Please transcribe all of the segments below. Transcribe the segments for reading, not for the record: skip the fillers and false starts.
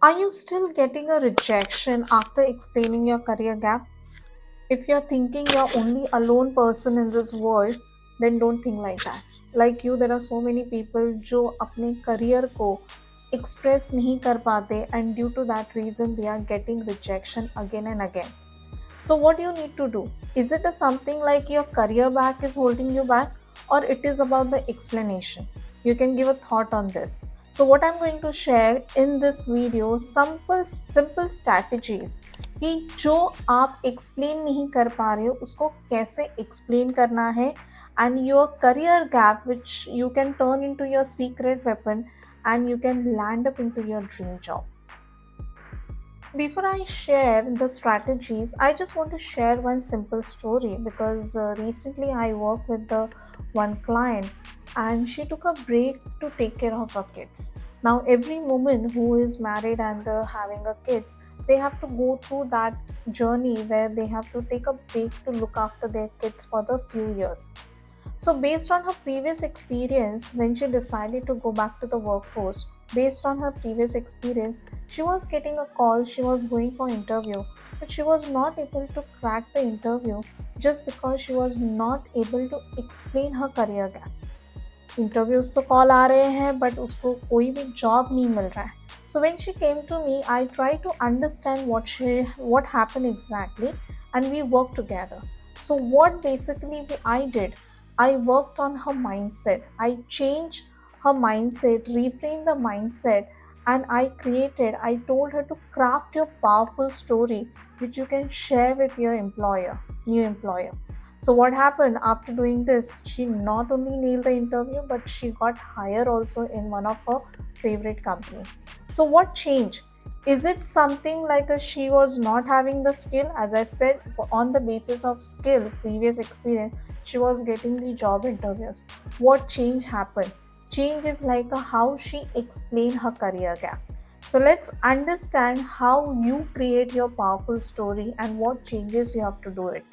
Are you still getting a rejection after explaining your career gap? If you're thinking you're only a lone person in this world, then don't think like that. Like you, there are so many people जो अपने career को express नहीं कर पाते and due to that reason they are getting rejection again and again. So what you need to do? Is it a something like your career back is holding you back or it is about the explanation? You can give a thought on this. So what I'm going to share in this video simple strategies कि जो आप explain नहीं कर पा रहे हो उसको कैसे explain करना है and your career gap which you can turn into your secret weapon and you can land up into your dream job. Before I share the strategies, I just want to share one simple story because recently I worked with the one client and she took a break to take care of her kids. Now, every woman who is married and having a kids, they have to go through that journey where they have to take a break to look after their kids for the few years. So, based on her previous experience, when she decided to go back to the workforce, based on her previous experience, she was getting a call, she was going for interview, but she was not able to crack the interview just because she was not able to explain her career gap. Interviews तो call आ रहे हैं but उसको कोई भी job नहीं मिल रहा है. So when she came to me, I tried to understand what happened exactly and we worked together. So what basically I did, I worked on her mindset. I changed her mindset, reframed the mindset, and I told her to craft your powerful story which you can share with your new employer. So what happened after doing this? She not only nailed the interview, but she got hired also in one of her favorite company. So what changed? Is it something like she was not having the skill? As I said, on the basis of skill, previous experience, she was getting the job interviews. What change happened? Change is like how she explained her career gap. So let's understand how you create your powerful story and what changes you have to do it.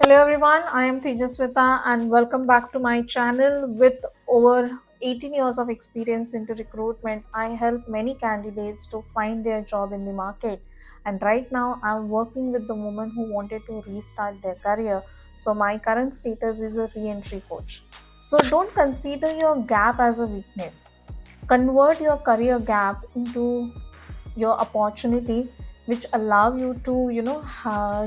Hello everyone, I am Tejaswita and welcome back to my channel. With over 18 years of experience into recruitment, I help many candidates to find their job in the market. And right now, I'm working with the woman who wanted to restart their career. So my current status is a re-entry coach. So don't consider your gap as a weakness. Convert your career gap into your opportunity which allow you to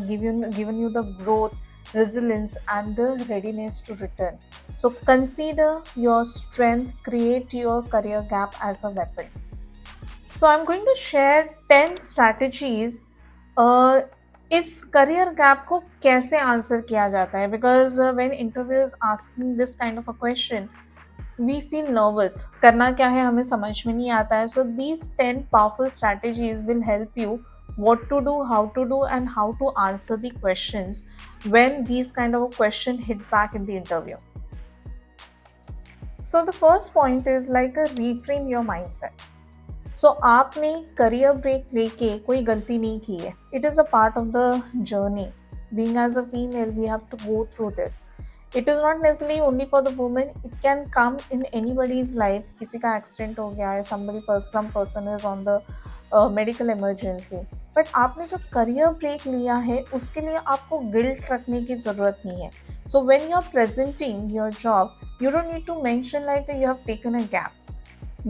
given you the growth, resilience and the readiness to return. So consider your strength, create your career gap as a weapon. So I'm going to share 10 strategies uh, इस career gap को कैसे answer किया जाता है because when interview is asking this kind of a question we feel nervous. करना क्या है हमें समझ में नहीं आता है. So these 10 powerful strategies will help you what to do, how to do, and how to answer the questions when these kind of a question hit back in the interview. So the first point is like a reframe your mindset. So आपने career break लेके कोई गलती नहीं की है. It is a part of the journey. Being as a female, we have to go through this. It is not necessarily only for the woman. It can come in anybody's life. किसी का accident हो गया है, some person is on the medical emergency. But आपने जो career break लिया है, उसके लिए आपको guilt रखने की ज़रूरत नहीं है. So when you are presenting your job, you don't need to mention like you have taken a gap.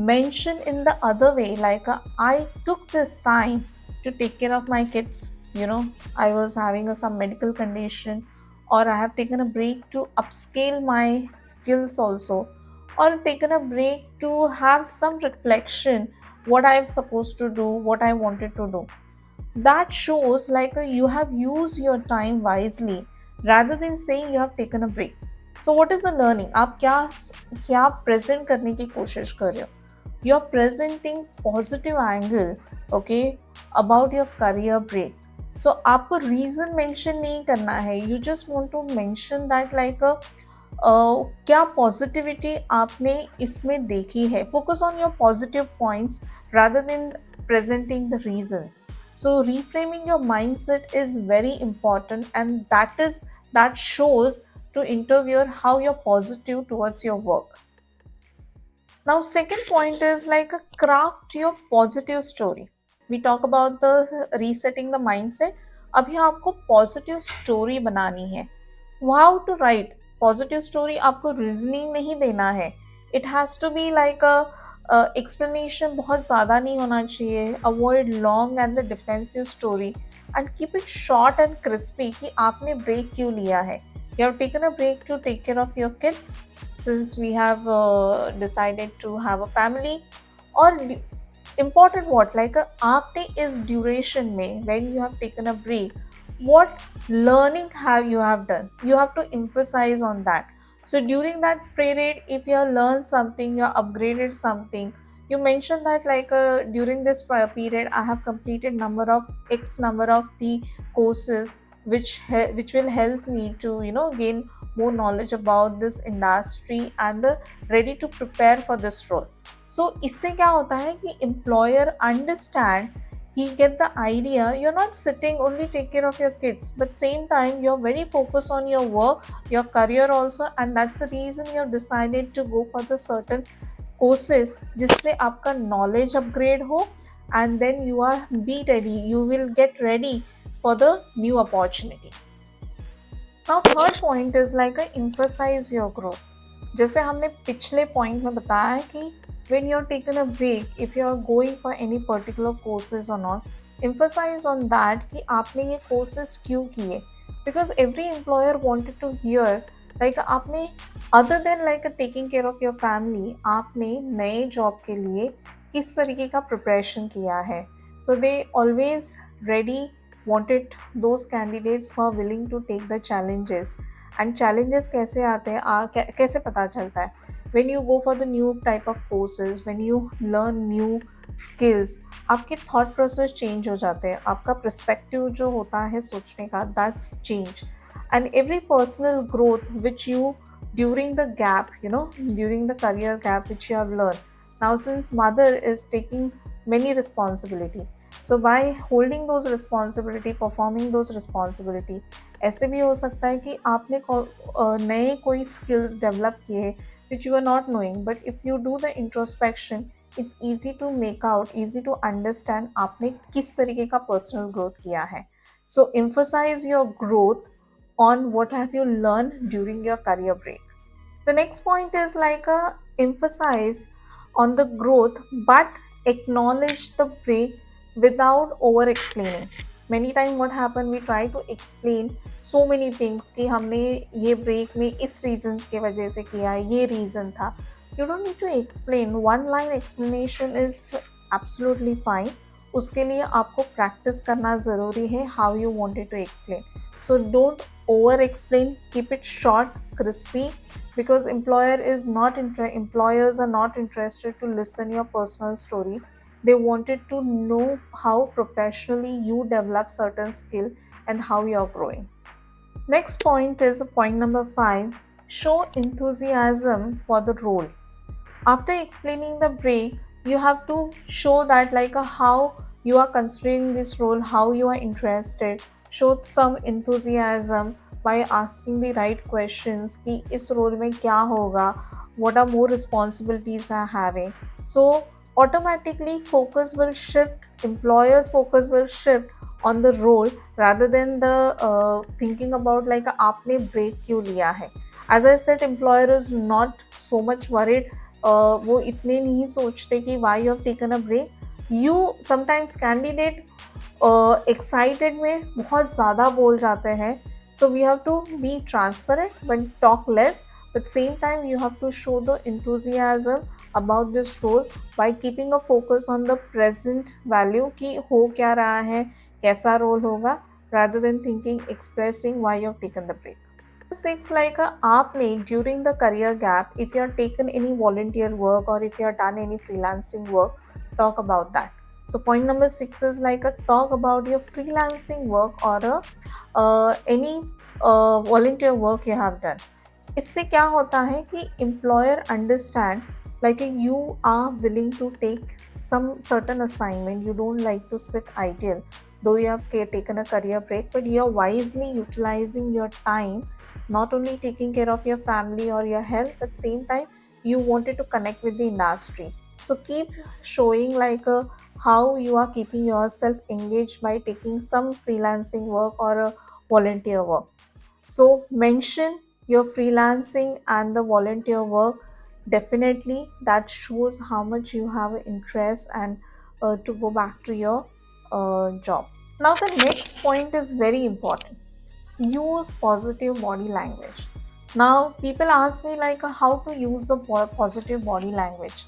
Mention in the other way like I took this time to take care of my kids. I was having some medical condition, or I have taken a break to upscale my skills also, or taken a break to have some reflection what I'm supposed to do, what I wanted to do. That shows like you have used your time wisely rather than saying you have taken a break. So what is the learning? आप क्या present करने की कोशिश कर रहे हो? You're presenting positive angle, okay, about your career break. So आपको reason mention नहीं करना है. You just want to mention that like क्या पॉजिटिविटी आपने इसमें देखी है. Focus on your positive points rather than presenting the reasons. So reframing your mindset is very important, and that shows to interviewer how you're positive towards your work. Now, second point is like a craft your positive story. We talk about the resetting the mindset. अभी आपको positive story बनानी है. How to write positive story? आपको reasoning नहीं देना है. It has to be like a explanation बहुत ज़्यादा नहीं होना चाहिए. Avoid long and the defensive story and keep it short and crispy कि आपने ब्रेक क्यों लिया है. You have taken a break to take care of your kids since we have decided to have a family, or important what like आपने इस duration में when you have taken a break, what learning have done, you have to emphasize on that. So during that period, if you have learned something, you have upgraded something, you mentioned that like during this period I have completed number of x number of the courses which will help me to gain more knowledge about this industry and ready to prepare for this role. So इससे क्या होता है कि employer understand, he get the idea you're not sitting only take care of your kids, but same time you're very focused on your work, your career also, and that's the reason you've decided to go for the certain courses जिससे आपका knowledge upgrade हो, and then you are be ready, you will get ready for the new opportunity. Now third point is like a emphasize your growth. जैसे हमने पिछले point में बताया है कि when you're taking a break, if you're going for any particular courses or not, emphasize on that कि आपने ये courses क्यों किए, because every employer wanted to hear like आपने other than like taking care of your family, आपने नए job के लिए किस तरीके का preparation किया है. So they always ready wanted those candidates who are willing to take the challenges. And challenges कैसे आते हैं, कैसे पता चलता है? When you go for the new type of courses, when you learn new skills, आपके thought process change हो जाते हैं, आपका perspective जो होता है सोचने का, that's change. And every personal growth which you during the gap, during the career gap which you have learned. Now since mother is taking many responsibility, so by holding those responsibility, performing those responsibility, ऐसे भी हो सकता है कि आपने नए कोई skills develop किए which you are not knowing, but if you do the introspection, it's easy to make out, easy to understand आपने किस तरीके का personal growth किया है. So emphasize your growth on what have you learned during your career break. The next point is like a emphasize on the growth but acknowledge the break without over explaining. Many times what happen, we try to explain so many things कि हमने ये break में इस reasons के वजह से किया, ये reason था. You don't need to explain. One line explanation is absolutely fine. उसके लिए आपको practice करना ज़रूरी है how you wanted to explain. So don't over explain, keep it short, crispy, because employers are not interested to listen your personal story. They wanted to know how professionally you develop certain skill and how you are growing. Next point is point number 5, show enthusiasm for the role. After explaining the break, you have to show that like how you are considering this role, how you are interested, show some enthusiasm by asking the right questions कि इस role में क्या होगा, what are more responsibilities I having. So automatically focus will shift, employers focus will shift on the role rather than the thinking about like आपने break क्यों लिया है. As I said, employer is not so much worried. वो इतने नहीं सोचते कि why you have taken a break. You sometimes candidate excited में बहुत ज़्यादा बोल जाते हैं. So we have to be transparent but talk less. But same time you have to show the enthusiasm about this role by keeping a focus on the present value कि हो क्या रहा है, कैसा role होगा, rather than thinking expressing why you have taken the break. 6 like आपने during the career gap, if you have taken any volunteer work or if you have done any freelancing work, talk about that. So point number 6 is like talk about your freelancing work or any volunteer work you have done. इससे क्या होता है कि employer understand like you are willing to take some certain assignment, you don't like to sit idle, though you have taken a career break, but you are wisely utilizing your time not only taking care of your family or your health, but same time you wanted to connect with the industry. So keep showing like how you are keeping yourself engaged by taking some freelancing work or a volunteer work. So mention your freelancing and the volunteer work. Definitely, that shows how much you have interest and to go back to your job. Now, the next point is very important. Use positive body language. Now, people ask me like how to use the positive body language.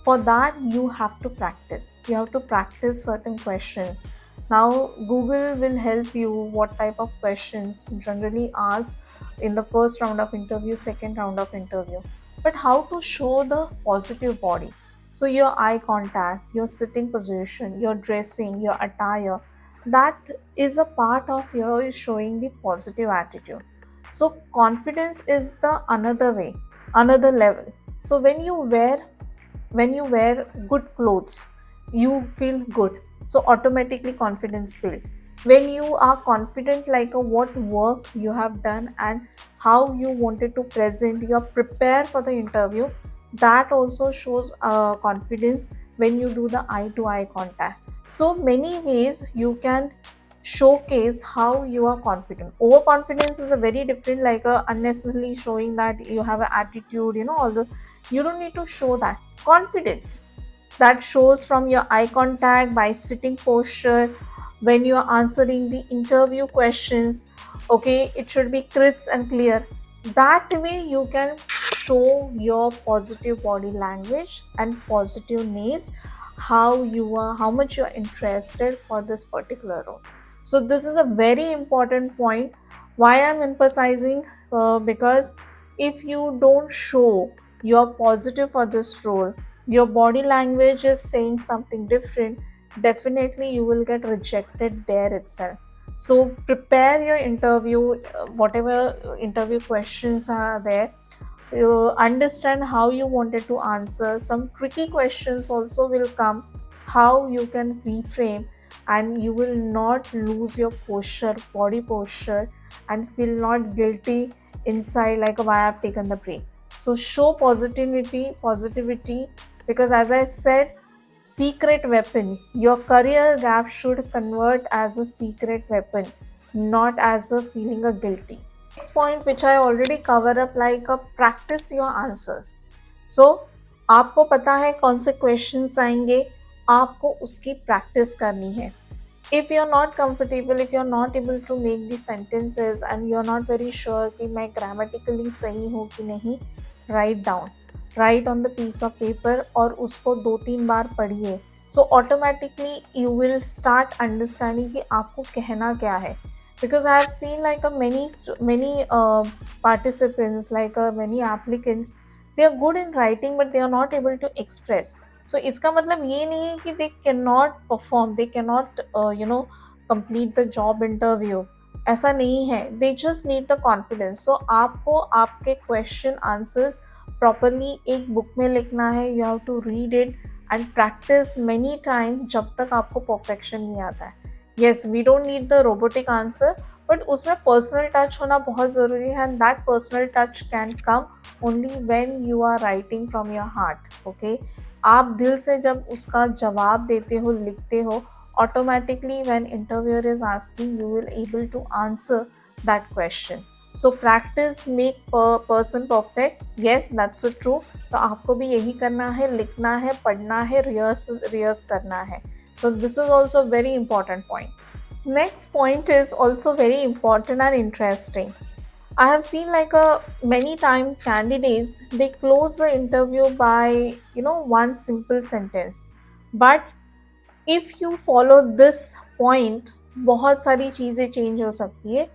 For that, you have to practice. You have to practice certain questions. Now, Google will help you what type of questions generally asked in the first round of interview, second round of interview. But how to show the positive body? So, your eye contact, your sitting position, your dressing, your attire, that is a part of your showing the positive attitude. So confidence is the another way, another level. So when you wear good clothes, you feel good, so automatically confidence build. When you are confident like what work you have done and how you wanted to present, you are prepared for the interview, that also shows confidence. When you do the eye to eye contact, so many ways you can showcase how you are confident. Overconfidence is a very different, like unnecessarily showing that you have an attitude, all the, you don't need to show that. Confidence that shows from your eye contact, by sitting posture, when you are answering the interview questions. Okay, it should be crisp and clear. That way you can show your positive body language and positiveness, how you are, how much you are interested for this particular role. So this is a very important point. Why I'm emphasizing, because if you don't show you're positive for this role, your body language is saying something different, definitely you will get rejected there itself. So prepare your interview, whatever interview questions are there, you understand how you wanted to answer. Some tricky questions also will come, how you can reframe, and you will not lose your posture, body posture, and feel not guilty inside like why I've taken the break. So show positivity, because as I said, secret weapon, your career gap should convert as a secret weapon, not as a feeling of guilty. Next point which I already cover up, like practice your answers. So आपको पता है कौन से questions आएंगे, आपको उसकी practice करनी है. If you're not comfortable, if you're not able to make the sentences and you're not very sure कि मैं grammatically सही हूँ कि नहीं, write on the piece of paper और उसको 2-3 बार पढ़िए. So automatically you will start understanding कि आपको कहना क्या है. Because I have seen like a many participants, like many applicants, they are good in writing but they are not able to express. So इसका मतलब ये नहीं है कि they cannot perform, they cannot complete the job interview. ऐसा नहीं है, they just need the confidence. So आपको आपके question answers properly एक book में लिखना है, you have to read it and practice many times जब तक आपको perfection नहीं आता है. Yes, we don't need the robotic answer, but उसमें personal touch होना बहुत ज़रूरी है, and that personal touch can come only when you are writing from your heart. Okay, आप दिल से जब उसका जवाब देते हो, लिखते हो, automatically when interviewer is asking, you will able to answer that question. So practice make person perfect. Yes, that's true. तो आपको भी यही करना है, लिखना है, पढ़ना है, रिहर्स करना है. So this is also a very important point. Next point is also very important and interesting. I have seen like many time candidates, they close the interview by one simple sentence. But if you follow this point, बहुत सारी चीजें change हो सकती है.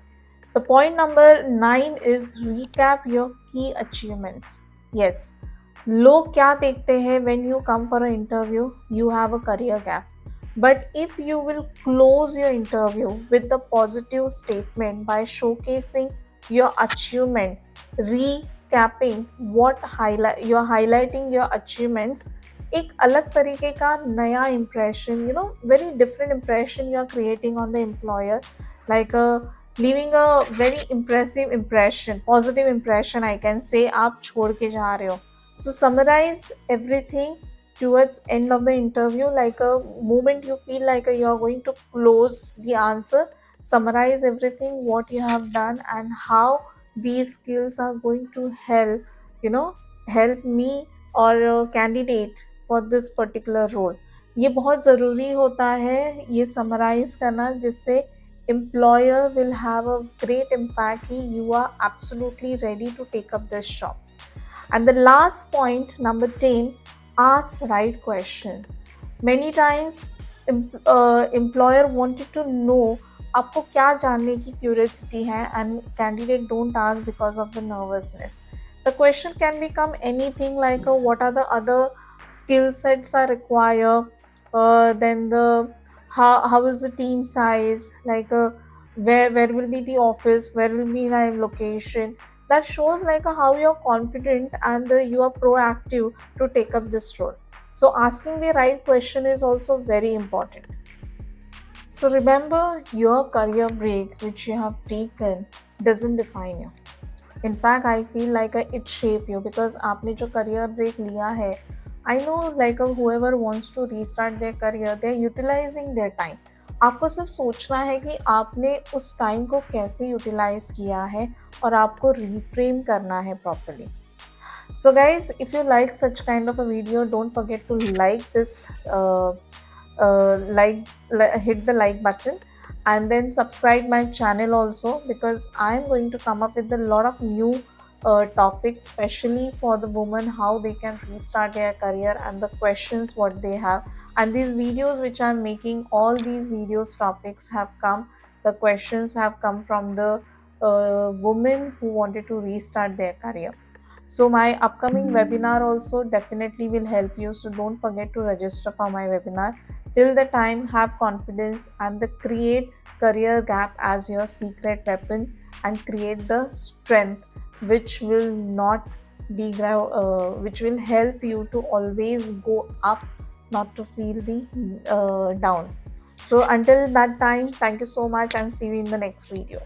The point number 9 is recap your key achievements. Yes, लोग क्या देखते हैं when you come for an interview, you have a career gap. But if you will close your interview with the positive statement by showcasing your achievement, recapping what you're highlighting your achievements, एक अलग तरीके का नया impression, very different impression you are creating on the employer. Like leaving a very impressive impression, positive impression, I can say, आप छोड़ के जा रहे हो. So summarize everything towards end of the interview, like a moment you feel like you are going to close the answer. Summarize everything what you have done and how these skills are going to help, you know, help me or a candidate for this particular role. ये बहुत ज़रूरी होता है ये summarise करना, जिससे employer will have a great impact कि you are absolutely ready to take up this job. And the last point, number 10, ask right questions. Many times, employer wanted to know आपको क्या जानने की curiosity है, and candidate don't ask because of the nervousness. The question can become anything like what are the other skill sets are required, then the how is the team size, like where will be the office, where will be my location. That shows like how you're confident and you are proactive to take up this role. So asking the right question is also very important. So remember, your career break which you have taken doesn't define you. In fact, I feel like it shape you, because आपने जो career break लिया है, I know like whoever wants to restart their career, they are utilizing their time. आपको सिर्फ सोचना है कि आपने उस टाइम को कैसे यूटिलाइज किया है और आपको reframe करना है properly. So guys, if you like such kind of a video, don't forget to like this, hit the like button, and then subscribe my channel also, because I am going to come up with a lot of new topics, especially for the women, how they can restart their career and the questions what they have. And these videos which I'm making, all these videos topics have come, the questions have come from the women who wanted to restart their career. So my upcoming webinar also definitely will help you. So don't forget to register for my webinar. Till the time, have confidence and the create career gap as your secret weapon, and create the strength which will not degrade, which will help you to always go up, not to feel the down. So until that time, thank you so much and see you in the next video.